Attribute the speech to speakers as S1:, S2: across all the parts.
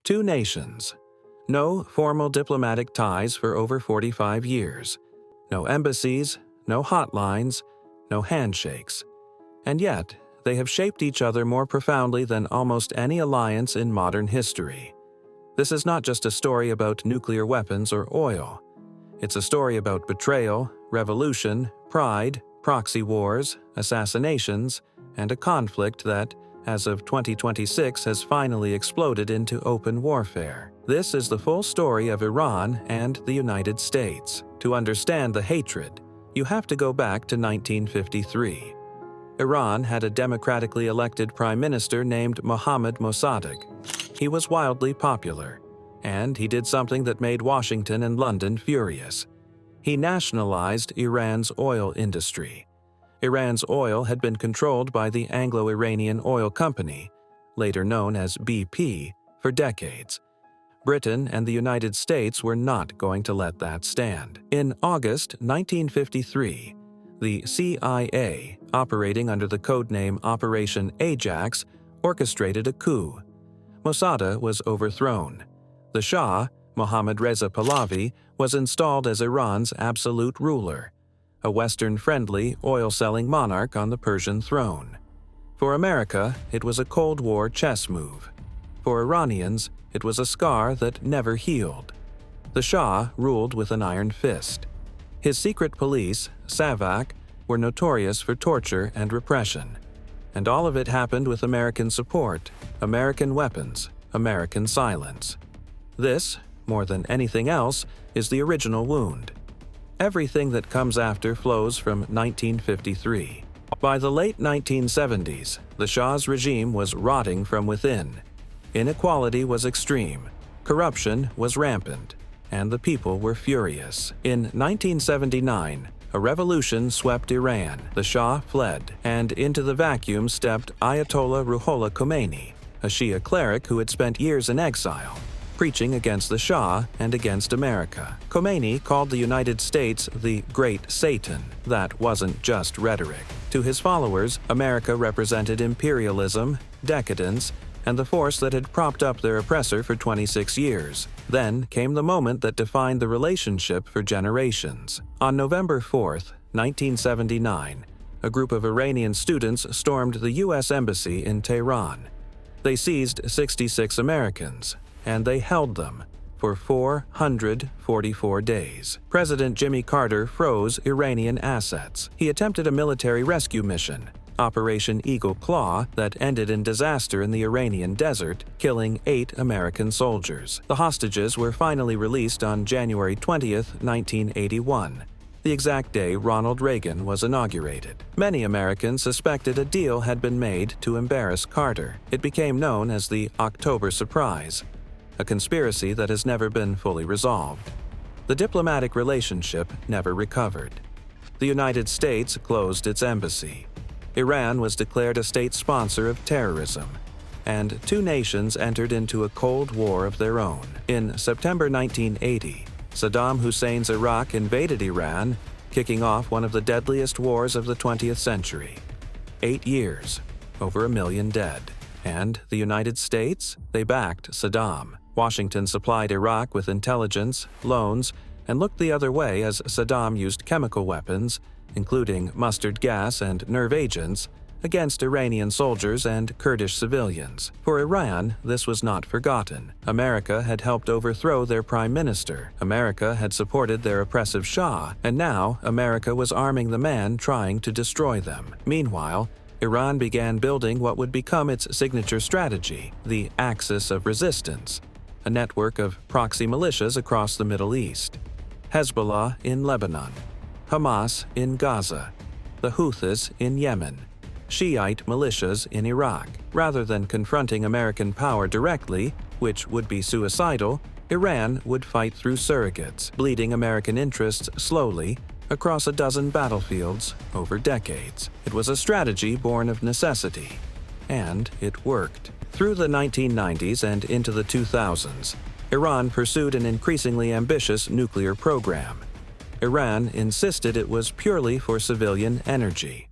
S1: Two nations. No formal diplomatic ties for over 45 years. No embassies, no hotlines, no handshakes. And yet, they have shaped each other more profoundly than almost any alliance in modern history. This is not just a story about nuclear weapons or oil. It's a story about betrayal, revolution, pride, proxy wars, assassinations, and a conflict that, as of 2026, has finally exploded into open warfare. This is the full story of Iran and the United States. To understand the hatred, you have to go back to 1953. Iran had a democratically elected prime minister named Mohammad Mossadegh. He was wildly popular, and he did something that made Washington and London furious. He nationalized Iran's oil industry. Iran's oil had been controlled by the Anglo-Iranian Oil Company, later known as BP, for decades. Britain and the United States were not going to let that stand. In August 1953, the CIA, operating under the codename Operation Ajax, orchestrated a coup. Mossadegh was overthrown. The Shah, Mohammad Reza Pahlavi, was installed as Iran's absolute ruler, a Western-friendly, oil-selling monarch on the Persian throne. For America, it was a Cold War chess move. For Iranians, it was a scar that never healed. The Shah ruled with an iron fist. His secret police, SAVAK, were notorious for torture and repression. And all of it happened with American support, American weapons, American silence. This, more than anything else, is the original wound. Everything that comes after flows from 1953. By the late 1970s, the Shah's regime was rotting from within. Inequality was extreme, corruption was rampant, and the people were furious. In 1979, a revolution swept Iran. The Shah fled, and into the vacuum stepped Ayatollah Ruhollah Khomeini, a Shia cleric who had spent years in exile, preaching against the Shah and against America. Khomeini called the United States the Great Satan. That wasn't just rhetoric. To his followers, America represented imperialism, decadence, and the force that had propped up their oppressor for 26 years. Then came the moment that defined the relationship for generations. On November 4, 1979, a group of Iranian students stormed the U.S. Embassy in Tehran. They seized 66 Americans, and they held them for 444 days. President Jimmy Carter froze Iranian assets. He attempted a military rescue mission, Operation Eagle Claw, that ended in disaster in the Iranian desert, killing 8 American soldiers. The hostages were finally released on January 20, 1981, the exact day Ronald Reagan was inaugurated. Many Americans suspected a deal had been made to embarrass Carter. It became known as the October Surprise, a conspiracy that has never been fully resolved. The diplomatic relationship never recovered. The United States closed its embassy. Iran was declared a state sponsor of terrorism, and two nations entered into a Cold War of their own. In September 1980, Saddam Hussein's Iraq invaded Iran, kicking off one of the deadliest wars of the 20th century. 8 years, over 1 million dead. And the United States? They backed Saddam. Washington supplied Iraq with intelligence, loans, and looked the other way as Saddam used chemical weapons, including mustard gas and nerve agents, against Iranian soldiers and Kurdish civilians. For Iran, this was not forgotten. America had helped overthrow their prime minister. America had supported their oppressive Shah, and now America was arming the man trying to destroy them. Meanwhile, Iran began building what would become its signature strategy, the Axis of Resistance, a network of proxy militias across the Middle East. Hezbollah in Lebanon, Hamas in Gaza, the Houthis in Yemen, Shiite militias in Iraq. Rather than confronting American power directly, which would be suicidal, Iran would fight through surrogates, bleeding American interests slowly across a dozen battlefields over decades. It was a strategy born of necessity, and it worked. Through the 1990s and into the 2000s, Iran pursued an increasingly ambitious nuclear program. Iran insisted it was purely for civilian energy.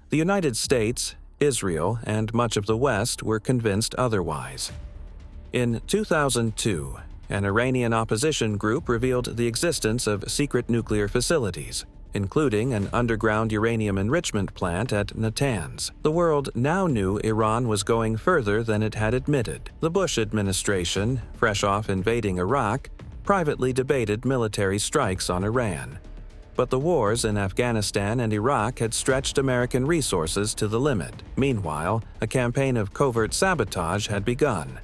S1: The United States, Israel, and much of the West were convinced otherwise. In 2002, an Iranian opposition group revealed the existence of secret nuclear facilities, including an underground uranium enrichment plant at Natanz. The world now knew Iran was going further than it had admitted. The Bush administration, fresh off invading Iraq, privately debated military strikes on Iran. But the wars in Afghanistan and Iraq had stretched American resources to the limit. Meanwhile, a campaign of covert sabotage had begun.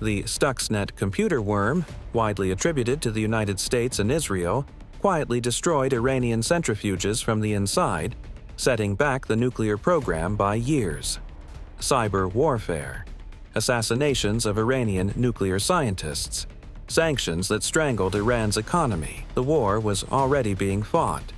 S1: The Stuxnet computer worm, widely attributed to the United States and Israel, quietly destroyed Iranian centrifuges from the inside, setting back the nuclear program by years. Cyber warfare, assassinations of Iranian nuclear scientists, sanctions that strangled Iran's economy. The war was already being fought,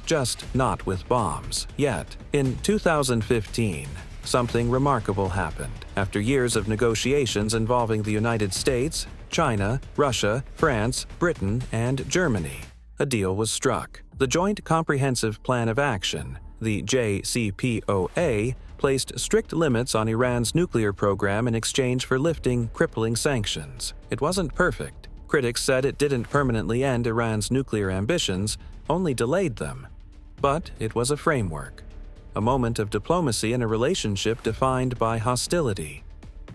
S1: just not with bombs. Yet, in 2015, something remarkable happened. After years of negotiations involving the United States, China, Russia, France, Britain, and Germany, a deal was struck. The Joint Comprehensive Plan of Action, the JCPOA, placed strict limits on Iran's nuclear program in exchange for lifting crippling sanctions. It wasn't perfect. Critics said it didn't permanently end Iran's nuclear ambitions, only delayed them. But it was a framework, a moment of diplomacy in a relationship defined by hostility.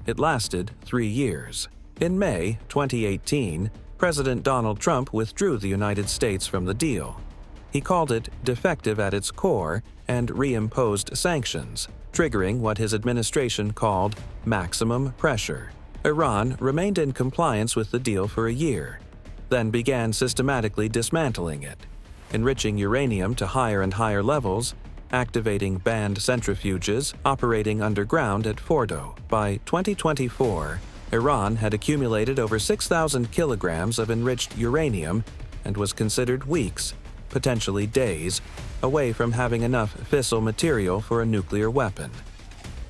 S1: It lasted 3 years. In May 2018, President Donald Trump withdrew the United States from the deal. He called it defective at its core and reimposed sanctions, triggering what his administration called maximum pressure. Iran remained in compliance with the deal for a year, then began systematically dismantling it, enriching uranium to higher and higher levels, activating banned centrifuges, operating underground at Fordo. By 2024, Iran had accumulated over 6,000 kilograms of enriched uranium and was considered weeks, potentially days, away from having enough fissile material for a nuclear weapon.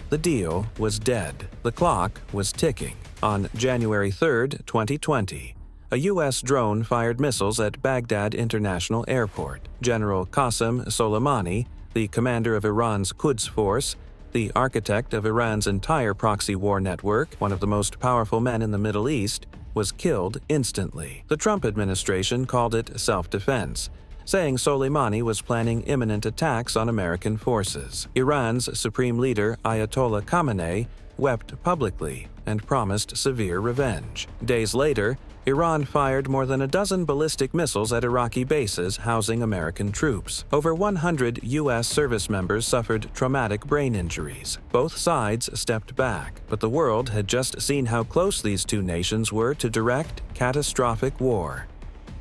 S1: The deal was dead. The clock was ticking. On January 3, 2020, a U.S. drone fired missiles at Baghdad International Airport. General Qasem Soleimani, the commander of Iran's Quds Force, the architect of Iran's entire proxy war network, one of the most powerful men in the Middle East, was killed instantly. The Trump administration called it self-defense, saying Soleimani was planning imminent attacks on American forces. Iran's supreme leader, Ayatollah Khamenei, wept publicly and promised severe revenge. Days later, Iran fired more than a dozen ballistic missiles at Iraqi bases housing American troops. Over 100 U.S. service members suffered traumatic brain injuries. Both sides stepped back, but the world had just seen how close these two nations were to direct, catastrophic war.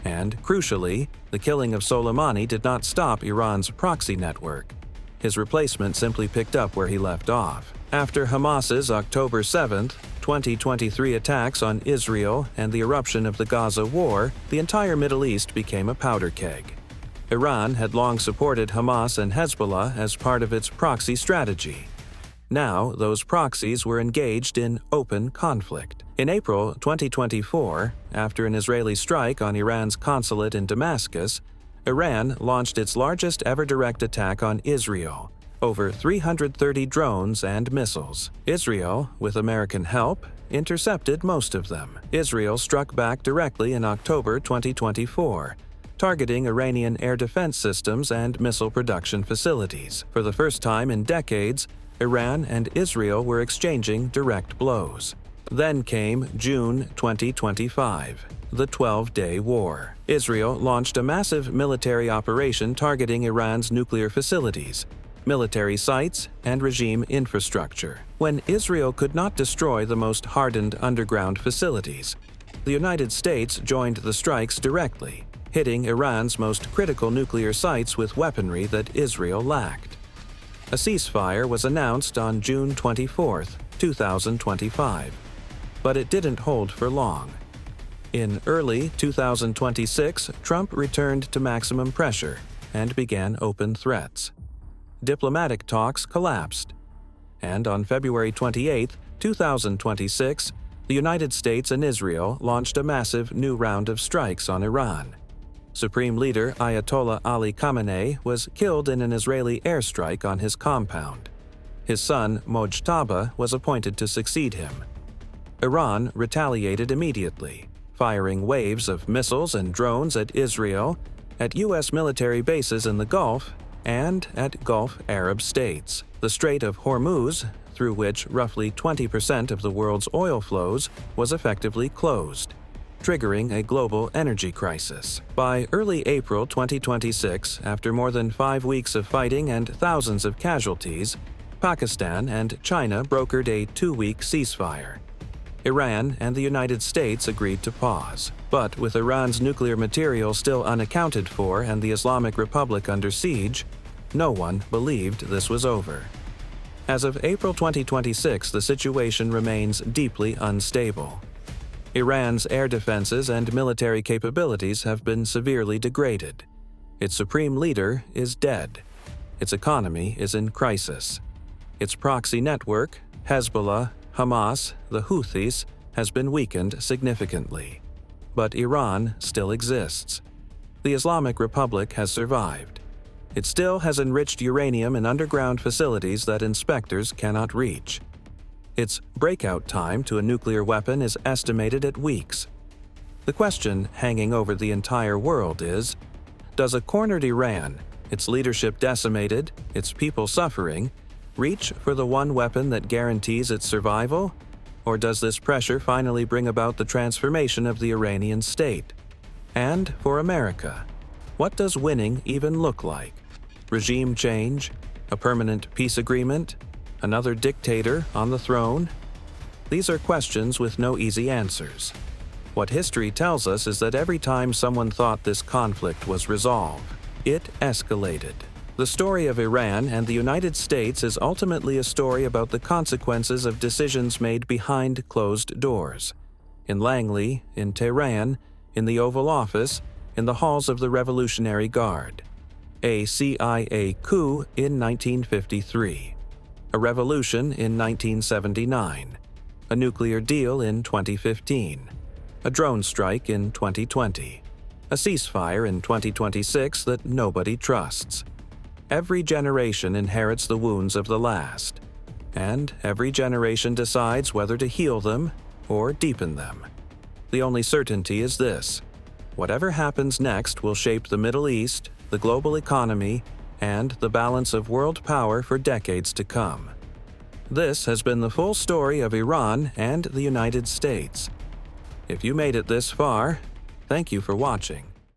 S1: And, crucially, the killing of Soleimani did not stop Iran's proxy network. His replacement simply picked up where he left off. After Hamas's October 7, 2023 attacks on Israel and the eruption of the Gaza war, the entire Middle East became a powder keg. Iran had long supported Hamas and Hezbollah as part of its proxy strategy. Now, those proxies were engaged in open conflict. In April 2024, after an Israeli strike on Iran's consulate in Damascus, Iran launched its largest ever direct attack on Israel, over 330 drones and missiles. Israel, with American help, intercepted most of them. Israel struck back directly in October 2024, targeting Iranian air defense systems and missile production facilities. For the first time in decades, Iran and Israel were exchanging direct blows. Then came June 2025, the 12-day war. Israel launched a massive military operation targeting Iran's nuclear facilities, military sites, and regime infrastructure. When Israel could not destroy the most hardened underground facilities, the United States joined the strikes directly, hitting Iran's most critical nuclear sites with weaponry that Israel lacked. A ceasefire was announced on June 24, 2025, but it didn't hold for long. In early 2026, Trump returned to maximum pressure and began open threats. Diplomatic talks collapsed, and on February 28, 2026, the United States and Israel launched a massive new round of strikes on Iran. Supreme Leader Ayatollah Ali Khamenei was killed in an Israeli airstrike on his compound. His son, Mojtaba, was appointed to succeed him. Iran retaliated immediately, firing waves of missiles and drones at Israel, at U.S. military bases in the Gulf, and at Gulf Arab states. The Strait of Hormuz, through which roughly 20% of the world's oil flows, was effectively closed, triggering a global energy crisis. By early April 2026, after more than 5 weeks of fighting and thousands of casualties, Pakistan and China brokered a 2-week ceasefire. Iran and the United States agreed to pause. But with Iran's nuclear material still unaccounted for and the Islamic Republic under siege, no one believed this was over. As of April 2026, the situation remains deeply unstable. Iran's air defenses and military capabilities have been severely degraded. Its supreme leader is dead. Its economy is in crisis. Its proxy network, Hezbollah, Hamas, the Houthis, has been weakened significantly. But Iran still exists. The Islamic Republic has survived. It still has enriched uranium in underground facilities that inspectors cannot reach. Its breakout time to a nuclear weapon is estimated at weeks. The question hanging over the entire world is, does a cornered Iran, its leadership decimated, its people suffering, reach for the one weapon that guarantees its survival? Or does this pressure finally bring about the transformation of the Iranian state? And for America, what does winning even look like? Regime change? A permanent peace agreement? Another dictator on the throne? These are questions with no easy answers. What history tells us is that every time someone thought this conflict was resolved, it escalated. The story of Iran and the United States is ultimately a story about the consequences of decisions made behind closed doors. In Langley, in Tehran, in the Oval Office, in the halls of the Revolutionary Guard. A CIA coup in 1953. A revolution in 1979. A nuclear deal in 2015. A drone strike in 2020. A ceasefire in 2026 that nobody trusts. Every generation inherits the wounds of the last, and every generation decides whether to heal them or deepen them. The only certainty is this: whatever happens next will shape the Middle East, the global economy, and the balance of world power for decades to come. This has been the full story of Iran and the United States. If you made it this far, thank you for watching.